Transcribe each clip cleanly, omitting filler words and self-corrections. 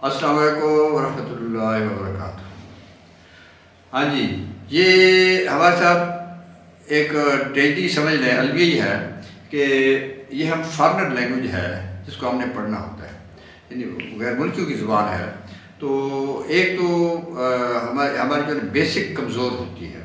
السلام علیکم ورحمۃ اللہ وبرکاتہ۔ ہاں جی، یہ ہمارے ساتھ ایک ٹریجڈی سمجھ لیں الوداعی ہے کہ یہ ہم فارنر لینگویج ہے جس کو ہم نے پڑھنا ہوتا ہے، یعنی غیر ملکیوں کی زبان ہے۔ تو ایک تو ہماری جو بیسک کمزور ہوتی ہے،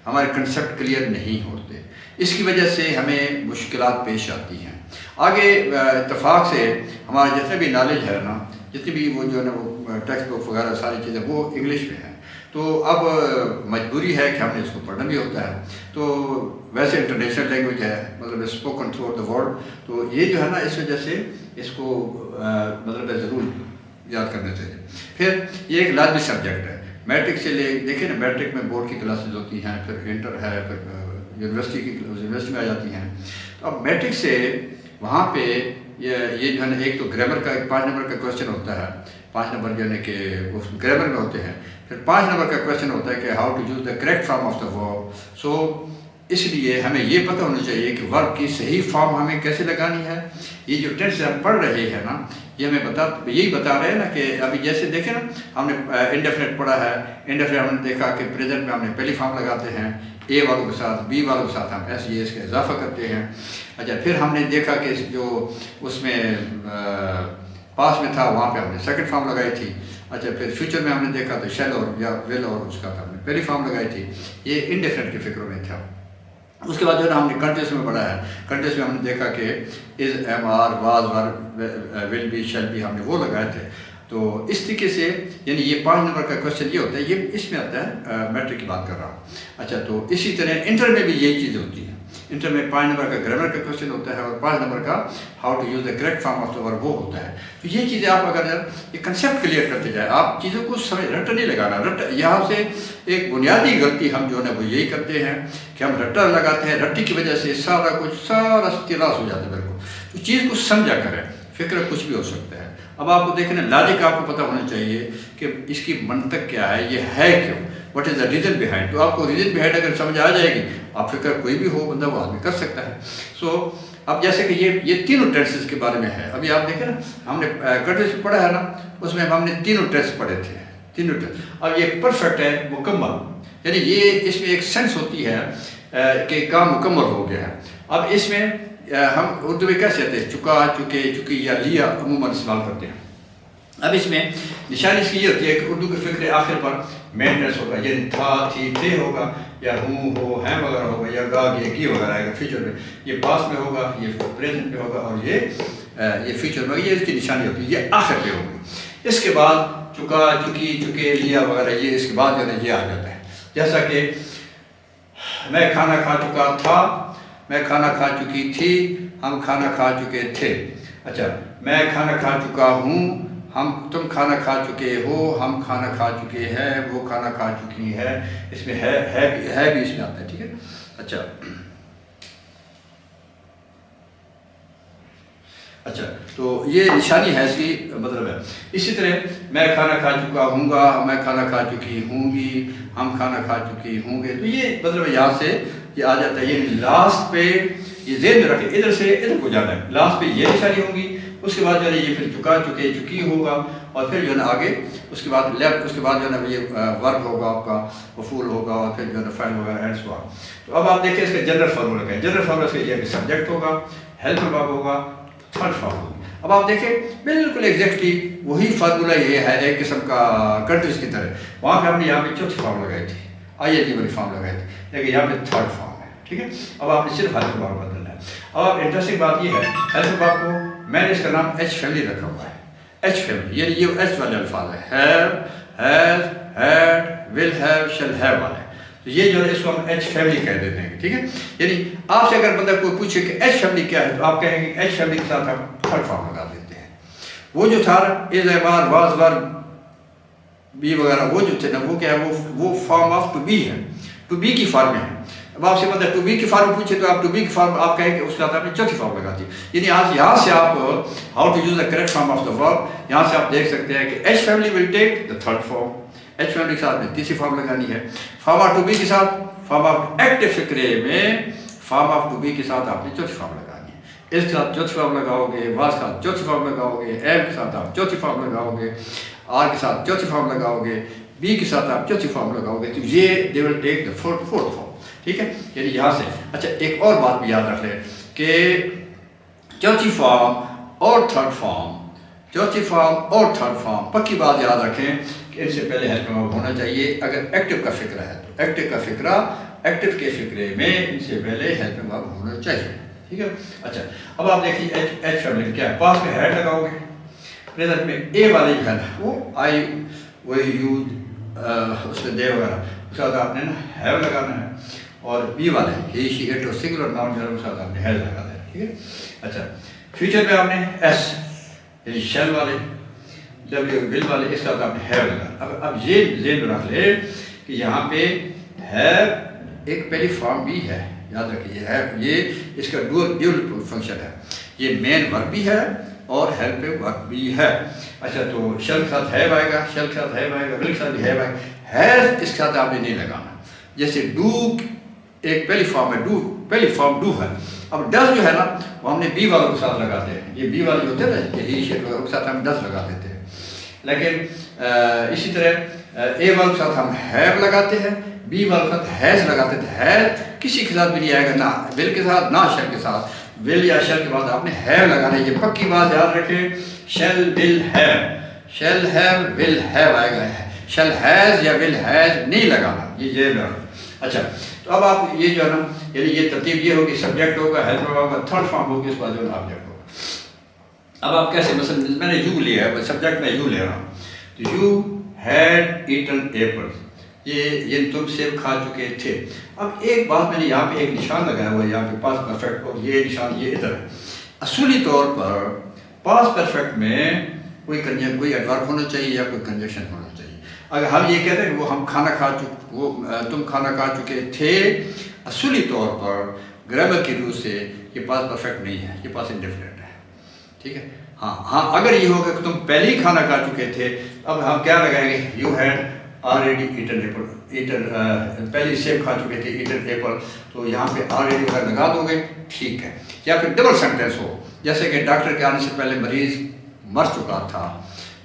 ہمارے کنسیپٹ کلیئر نہیں ہوتے، اس کی وجہ سے ہمیں مشکلات پیش آتی ہیں۔ آگے اتفاق سے ہمارا جتنے بھی نالج ہے نا، جتنی بھی وہ جو ہے نا وہ ٹیکسٹ بک وغیرہ ساری چیزیں وہ انگلش میں ہیں، تو اب مجبوری ہے کہ ہم نے اس کو پڑھنا بھی ہوتا ہے۔ تو ویسے انٹرنیشنل لینگویج ہے، مطلب spoken through out the world, تو یہ جو ہے نا اس وجہ سے اس کو مطلب ضرور یاد کرنا چاہیے۔ پھر یہ ایک لازمی سبجیکٹ ہے، میٹرک سے دیکھیں نا، میٹرک میں بورڈ کی کلاسز ہوتی ہیں، پھر انٹر ہے، پھر یونیورسٹی میں آ جاتی ہیں۔ تو اب میٹرک سے وہاں پہ یہ جو ہے نا ایک تو گرامر کا ایک 5 نمبر کا کویشچن ہوتا ہے، 5 نمبر یعنی کہ اس گرامر میں ہوتے ہیں۔ پھر 5 نمبر کا کویشچن ہوتا ہے کہ how to use the correct form of the verb. So اس لیے ہمیں یہ پتہ ہونا چاہیے کہ ورب کی صحیح فارم ہمیں کیسے لگانی ہے۔ یہ جو ٹینس ہم پڑھ رہے ہیں نا، یہ ہمیں یہی بتا رہے ہیں نا کہ ابھی جیسے دیکھیں نا، ہم نے انڈیفینٹ پڑھا ہے، انڈیفینٹ ہم نے دیکھا کہ پریزنٹ میں ہم نے پہلی فارم لگاتے ہیں، اے والوں کے ساتھ، بی والوں کے ساتھ ہم ایس یہ اس کا اضافہ کرتے ہیں۔ اچھا، پھر ہم نے دیکھا کہ جو اس میں پاس میں تھا وہاں پہ ہم نے سیکنڈ فارم لگائی تھی۔ اچھا، پھر فیوچر میں ہم نے دیکھا تو شیل اور یا ول اور اس کا تھا ہم نے پہلی فارم لگائی تھی۔ یہ انڈیفینٹ کے فکروں میں تھا۔ اس کے بعد جو ہے نا ہم نے کنٹینیوس میں پڑھا ہے، کنٹینیوس میں ہم نے دیکھا کہ is, am are, was, were, will be, shall be, ہم نے وہ لگائے تھے۔ تو اس طریقے سے یعنی یہ 5 نمبر کا کویشچن یہ ہوتا ہے، یہ اس میں آتا ہے، میٹرک کی بات کر رہا ہوں۔ اچھا، تو اسی طرح انٹر میں بھی یہی چیزیں ہوتی ہیں۔ انٹر میں 5 نمبر کا گرامر کا کویشچن ہوتا ہے اور 5 نمبر کا how to use the correct form of the verb وہ ہوتا ہے۔ تو یہ چیزیں آپ اگر یہ کنسیپٹ کلیئر کرتے جائیں، آپ چیزوں کو رٹا نہیں لگانا۔ یہاں سے ایک بنیادی غلطی ہم جو ہے وہ یہی کرتے ہیں کہ ہم رٹا لگاتے ہیں، رٹی کی وجہ سے سارا ستیراس ہو جاتا ہے۔ بالکل تو چیز کو سمجھا کریں، فکر کچھ بھی ہو سکتا ہے۔ اب آپ کو دیکھنا لاجک آپ کو پتہ ہونا چاہیے کہ اس کی منطق کیا ہے، یہ ہے کیوں، what is the reason behind. تو آپ کو ریزن بیہائنڈ اگر سمجھ آ جائے گی، آپ فکر کوئی بھی ہو بندہ وہ آدمی کر سکتا ہے۔ سو اب جیسے کہ یہ تینوں ٹینسز کے بارے میں ہے۔ ابھی آپ دیکھیں نا، ہم نے کنٹینیوس میں پڑھا ہے نا، اس میں ہم نے تینوں ٹینس پڑھے تھے، تینوں ٹینس۔ اب یہ پرفیکٹ ہے، مکمل، یعنی یہ اس میں ایک سینس ہوتی ہے کہ کام مکمل ہو گیا ہے۔ اب اس میں ہم اردو میں کیسے کہتے ہیں، چکا، چکے، چکی یا لیا عموماً استعمال کرتے ہیں۔ اب اس میں نشانی اس کی یہ ہوتی ہے کہ اردو کے فکر آخر پر مین ٹینس ہوگا، یعنی تھا، تھی، تھے ہوگا، یا ہوں، ہو، ہیں وغیرہ ہوگا، یا گا، گئے، کی وغیرہ آئے گا فیوچر میں۔ یہ پاس میں ہوگا، یہ پریزنٹ میں ہوگا، اور یہ فیوچر میں، یہ اس کی نشانی ہوتی ہے، یہ آخر پہ ہوگی۔ اس کے بعد چکا، چکی، چکے، لیا وغیرہ، یہ اس کے بعد جو ہے یہ آ جاتا ہے۔ جیسا کہ میں کھانا کھا چکا تھا، میں کھانا کھا چکی تھی، ہم کھانا کھا چکے تھے۔ اچھا، میں کھانا کھا چکا ہوں، تم کھانا کھا چکے ہو، ہم کھانا کھا چکے ہیں، وہ کھانا کھا چکی ہے۔ اس میں ہے بھی اس میں آتا ہے، ٹھیک ہے۔ اچھا، تو یہ نشانی ہے، اس کی مطلب ہے۔ اسی طرح میں کھانا کھا چکا ہوں گا، میں کھانا کھا چکی ہوں گی، ہم کھانا کھا چکی ہوں گے۔ تو یہ مطلب یہاں سے یہ آ جاتا ہے، یہ لاسٹ پہ یہ ذہن میں رکھے، ادھر سے ادھر کو جانا ہے، لاسٹ پہ یہ نشانی ہوگی۔ اس کے بعد جو ہے یہ پھر چکا، چکے، چکی ہوگا، اور پھر جو ہے نا آگے اس کے بعد لیفٹ، اس کے بعد جو ہے نا یہ ورب ہوگا آپ کا، مفعول ہوگا، اور پھر جو ہے نا فعل وغیرہ اینڈ سو آن۔ تو اب آپ دیکھیں اس کا جنرل فارمولہ کیا ہے۔ جنرل فارمولہ سے یہ کہ سبجیکٹ ہوگا، ہیلپ ورب ہوگا، تھرڈ فارم ہوگی۔ اب آپ دیکھیں بالکل ایگزیکٹلی وہی فارمولہ یہ ہے، ایک قسم کا کنٹریز کی طرح۔ وہاں پہ ہم نے یہاں پہ چوتھی فارم لگائی تھی، آئی والی فارم لگائی تھی، لیکن یہاں پہ تھرڈ فارم ہے، ٹھیک ہے۔ اب آپ نے صرف ہیلپ ورب بدلنا ہے۔ اب آپ انٹرسٹنگ بات یہ ہے، ہیلپ ورب کو میں نے اس کا نام ایچ فیملی رکھا ہوا ہے، ایچ فیملی، یعنی یہ ایچ والے الفاظ ہیں، have, has, had, will have, shall have والے۔ تو یہ جو ہے اس کو ہم ایچ فیملی کہہ دیتے ہیں، ٹھیک ہے۔ یعنی آپ سے اگر بندہ کوئی پوچھے کہ ایچ فیملی کیا ہے، تو آپ کہیں گے ایچ فیملی کے ساتھ ہم تھرڈ فارم لگا دیتے ہیں۔ وہ جو تھا is, am are, was, were, be وغیرہ، وہ جو تھے نا، وہ کیا ہے، وہ فارم آف ٹو بی ہے، ٹو بی کی فارم میں ہے۔ اب آپ سے مطلب ٹو بی کی فارم پوچھے تو آپ ٹو بی کی فارم آپ کہیں کہ اس کے ساتھ آپ نے چوتھی فارم لگا دی، یعنی آج یہاں سے آپ how to use the correct form of the verb, یہاں سے آپ دیکھ سکتے ہیں کہ H family will take the third form, H family کے ساتھ میں تیسری فارم لگانی ہے، فارم آف ٹو بی کے ساتھ، فارم آف ایکٹیو فکرے میں فارم آف ٹو بی کے ساتھ آپ نے چوتھی فارم لگانی ہے، اس کے ساتھ چوتھی فارم لگاؤ گے، واز کے ساتھ چوتھی فارم لگاؤ گے، ایم کے ساتھ آپ چوتھی فارم لگاؤ گے، آر کے ساتھ چوتھی فارم لگاؤ گے، بی کے ساتھ آپ چوتھی فارم لگاؤ گے، تو یہ دے ول ٹیک دا فورتھ فارم. ٹھیک ہے، یعنی یہاں سے. اچھا ایک اور بات بھی یاد رکھ لیں کہ چوتھی فارم اور تھرڈ فارم، چوتھی فارم اور تھرڈ فارم، پکی بات یاد رکھیں کہ ان سے پہلے ہیلپنگ ورب ہونا چاہیے. اگر ایکٹیو کا فکرہ ہے تو ایکٹیو کا فکرہ، ایکٹیو کے فکرے میں ان سے پہلے ہیلپنگ ورب ہونا چاہیے. ٹھیک ہے. اچھا اب آپ دیکھیے ایچ فیملی کیا ہے. پاس میں ہیڈ لگاؤ گے، پریزنٹ میں اے والے جو ہے نا وہ آئی وہی یوز اس میں دے وغیرہ، اس کے بعد آپ نے نا ہیو لگانا ہے. اور بی والے ہی شی اٹ اور سنگولر ناؤن جو ہے اس کے بعد آپ نے ہیز لگانا ہے. ٹھیک ہے. اچھا فیوچر میں آپ نے ایس یعنی شیل والے، ڈبلیو ول والے، اس کے بعد آپ نے ہیو لگانا. اب یہ ذہن میں رکھ لے کہ یہاں پہ ہیو ایک پہلی فارم بھی ہے، یاد رکھیے ہے یہ اس کا ڈیول فنکشن ہے. یہ مین ورب بھی ہے اور ہیلپنگ ورب بھی ہے. اچھا تو شیل کے ساتھ ہیو آئے گا، شیل کے ساتھ ہیو آئے گا، ول کے ساتھ بھی ہیو آئے گا. ہیز اس کے ساتھ آپ نے نہیں لگانا. جیسے ڈو ایک پہلی فارم ہے، ڈو پہلی فارم ڈو ہے. اب ڈز جو ہے نا وہ ہم نے بی والوں کے ساتھ لگاتے ہیں. یہ بی والے ہوتے ہیں نا یہی شیٹ والوں کے ساتھ ہم ڈز لگا دیتے ہیں. لیکن اسی طرح اے والوں کے ساتھ ہم ہیو لگاتے ہیں، بی والوں کے ساتھ ہیز لگاتے تھے. ہیز کسی کے ساتھ بھی نہیں آئے گا، نہ ول کے ساتھ نہ شیل کے ساتھ. ول یا شیل کے بعد آپ نے ہیو لگانا ہے. یہ پکی بات یاد رکھیں. Shell will have, shall have will have آئے گا. شیل ہیز یا ول ہیز نہیں لگانا. یہ لگانا. اچھا تو اب آپ یہ جو ہے نا یعنی یہ ترتیب یہ ہوگی، سبجیکٹ ہوگا، ہیلپر ہوگا، تھرڈ فارم ہوگی، اس کے بعد جو ہے آبجیکٹ ہوگا. اب آپ کیسے، مثلا میں نے یو لیا ہے، سبجیکٹ میں یو لے رہا ہوں تو یو ہیڈ ایٹن ایپل، یہ تم سیب کھا چکے تھے. اب ایک بات میں نے یہاں پہ ایک نشان لگایا ہوا ہے، یہاں پہ پاس پرفیکٹ، اور یہ نشان یہ ادھر ہے. اصولی طور پر پاس پرفیکٹ میں کوئی ایڈورب ہونا چاہیے یا کوئی کنجنکشن ہونا چاہیے. اگر ہم یہ کہتے ہیں کہ وہ ہم کھانا کھا چکے، وہ تم کھانا کھا چکے تھے، اصولی طور پر گرامر کی روح سے یہ پاس پرفیکٹ نہیں ہے، یہ پاس انڈیفینٹ ہے. ٹھیک ہے. ہاں اگر یہ ہوگا کہ تم پہلے ہی کھانا کھا چکے تھے، اب ہم کیا لگائیں گے؟ You had already eaten apple, پہلے سیب کھا چکے تھے، ایٹن ایپل. تو یہاں پہ آلریڈی اگر لگا دو گے ٹھیک ہے. یا پھر ڈبل سینٹینس ہو، جیسے کہ ڈاکٹر کے آنے سے پہلے مریض مر چکا تھا.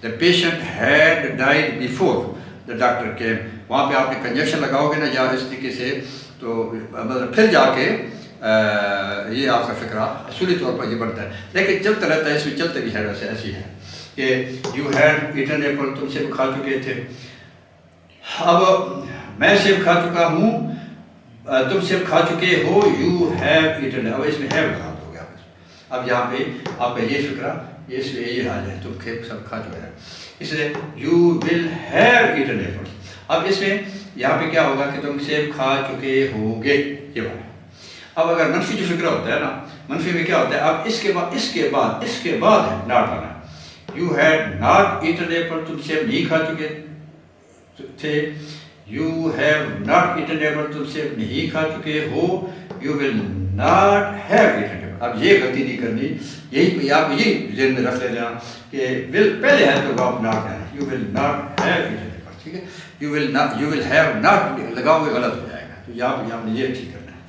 The patient had died before the doctor came. وہاں پہ آپ نے کنجنکشن لگاؤ گے نا یا اس طریقے سے، تو مطلب پھر جا کے یہ آپ کا فکرہ اصولی طور پر یہ بنتا ہے. لیکن چلتا رہتا ہے، اس میں چلتے بھی ہے. ویسے ایسی ہے کہ یو ہیڈ ایٹن ایپل، تم سیب کھا چکے تھے. اب میں سیب کھا چکا ہوں، تم سیب کھا چکے ہو، یو ہیو ایٹن. اب اس میں ہیو لگا دو گے آپ. اب یہاں پہ آپ کا یہ فکرہ، اس میں یہ حال ہے، تم سب کھا چکے ہیں، اس لیے you will have eaten apple. اب اس میں یہاں پہ کیا ہوگا کہ تم سیب کھا چکے ہوگے، یہ بات. اب اگر منفی جو فکرہ ہوتا ہے نا، منفی میں کیا ہوتا ہے؟ اب اس کے بعد ہے ناٹ آنا. You had not eaten apple, تم سیب نہیں کھا چکے تھے. You have not eaten apple, تم سیب نہیں کھا چکے ہو. You will not have eaten apple. اب یہ غلطی نہیں کرنی، یہی آپ یہی ذہن میں رکھ لینا کہ ول پہلے ہے تو آپ ناٹ ہے. You will not have eaten apple. ٹھیک ہے. یو ول ہیو ناٹ لگاؤ گے غلط ہو جائے گا. تو یہاں نے یہ ٹھیک کرنا ہے.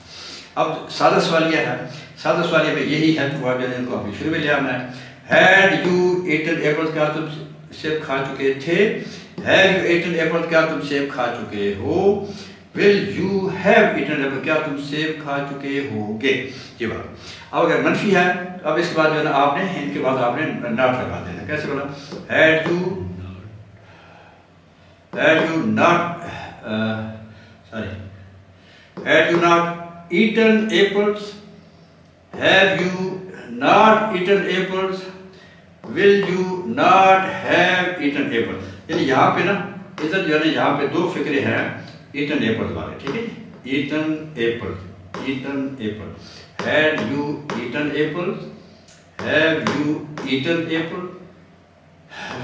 اب سادہ سوالیہ ہے، سادہ سوالیہ میں یہی ہے تو ان کو آپ شروع میں لے آنا ہے. ہیڈ یو ایٹن ایپل، کیا تم سیب کھا چکے تھے. ہیڈ یو ایٹن ایپل، کیا تم سیب کھا چکے ہو. Will you have eaten apple, کیا تم سیب کھا چکے ہو گے. یہ بات. اب اگر منفی ہے تو اب اس کے بعد جو ہے نا آپ نے ان کے بعد آپ نے ناٹ لگا دینا. کیسے بولا؟ Had you not eaten apples, have you not eaten apples, will you not have eaten apples. یعنی یہاں پہ نا ادھر جو ہے نا یہاں پہ دو فکرے ہیں ایٹن ایپل والے. ٹھیک ہے. Eaten apple, eaten apple. had you eaten apples, have you eaten apple,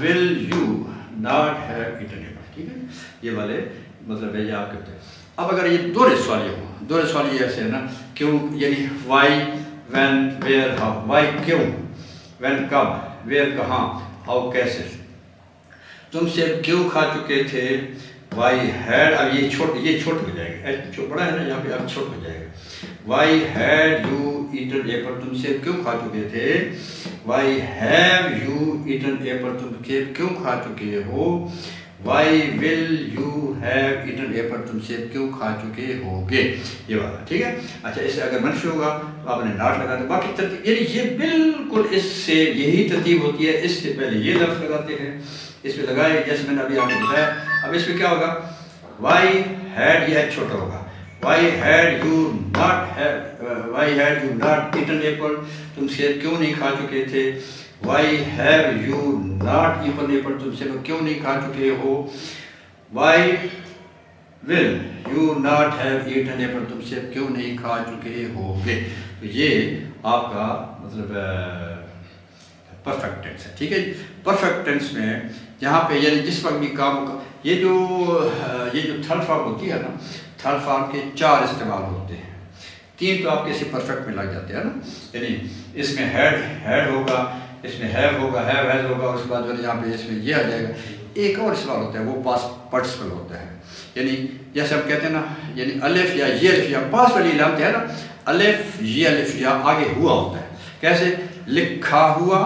will you not have eaten apple. ٹھیک ہے. یہ والے مطلب ہے یہ آپ کے. اب اگر یہ دورے سوالیہ ہو، دورے سوالیہ ایسے ہے نا، کیوں یعنی why, when, where, how. Why کیوں، وین کب، ویئر کہاں، ہاؤ کیسے. تم سیب کیوں کھا چکے تھے. Why had. اب یہ چھوٹ ہو جائے گا، بڑا ہے نا یہاں پہ اب چھوٹ ہو جائے گا. Why had you eaten apple, تم سیب کیوں کھا چکے تھے. Why have you eaten apple, تم سیب کیوں کھا چکے ہو. Why will you have eaten apple, تم سیب کیوں کھا چکے ہوگے. یہ والا ٹھیک ہے. اچھا اس سے اگر منفی ہوگا تو آپ نے ناٹ لگا دیں. باقی ترتیب یعنی یہ بالکل اس سے یہی ترتیب ہوتی ہے. اس سے پہلے یہ لفظ لگاتے ہیں، اس پہ لگائے جیسے میں نے ابھی آپ کو بتایا. اب اس پہ کیا ہوگا، وائی ہیڈ یہ چھوٹا ہوگا. Why had you not eaten apple, تم سیب کیوں نہیں کھا چکے تھے. Why have you not eaten apple, تم سیب کیوں نہیں کھا چکے ہو. Why will you not have eaten apple, تم سیب کیوں نہیں کھا چکے ہو گے. تو یہ آپ کا مطلب پرفیکٹ ٹینس ہے. ٹھیک ہے. پرفیکٹ ٹینس میں جہاں پہ یعنی جس وقت بھی کام کا یہ جو تھرڈ فارم ہوتی ہے نا، تھرڈ فارم کے 4 استعمال ہوتے ہیں. 3 تو آپ کسی پرفیکٹ میں لگ جاتے ہیں نا. یعنی اس میں ہیڈ ہوگا، اس میں ہیو ہوگا، ہیو ہیز ہوگا، اس کے بعد جو ہے یہاں پہ اس میں یہ آ جائے گا. ایک اور استعمال ہوتا ہے وہ پاس پارٹیسپل ہوتا ہے. یعنی جیسے ہم کہتے ہیں نا، یعنی الف یا یہ الف یا پاس والی علامت ہے نا، الف یہ الف یا آگے ہوا ہوتا ہے. کیسے؟ لکھا ہوا،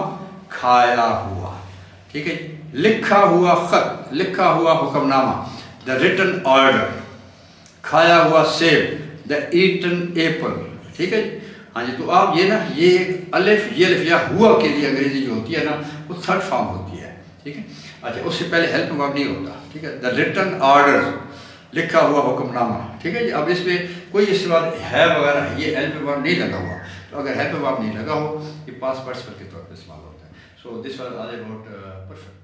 کھایا ہوا. ٹھیک ہے. لکھا ہوا خط، لکھا ہوا حکم نامہ، دا ریٹن آرڈر. کھایا ہوا سیب، دا ایٹن ایپل. ٹھیک ہے. ہاں جی. تو آپ یہ نا یہ الف یہ الف یا ہوا کے لیے انگریزی جو ہوتی ہے نا وہ تھرڈ فارم ہوتی ہے. ٹھیک ہے. اچھا اس سے پہلے ہیلپ ورب نہیں ہوتا. ٹھیک ہے. دا ریٹن آرڈر، لکھا ہوا حکم نامہ. ٹھیک ہے جی. اب اس میں کوئی اس کے بعد ہے وغیرہ یہ ہیلپ ورب نہیں لگا ہوا. تو اگر ہیلپ ورب نہیں لگا ہو یہ پاس پارٹیسپل کے طور پہ استعمال ہوتا ہے. So this was all about perfect.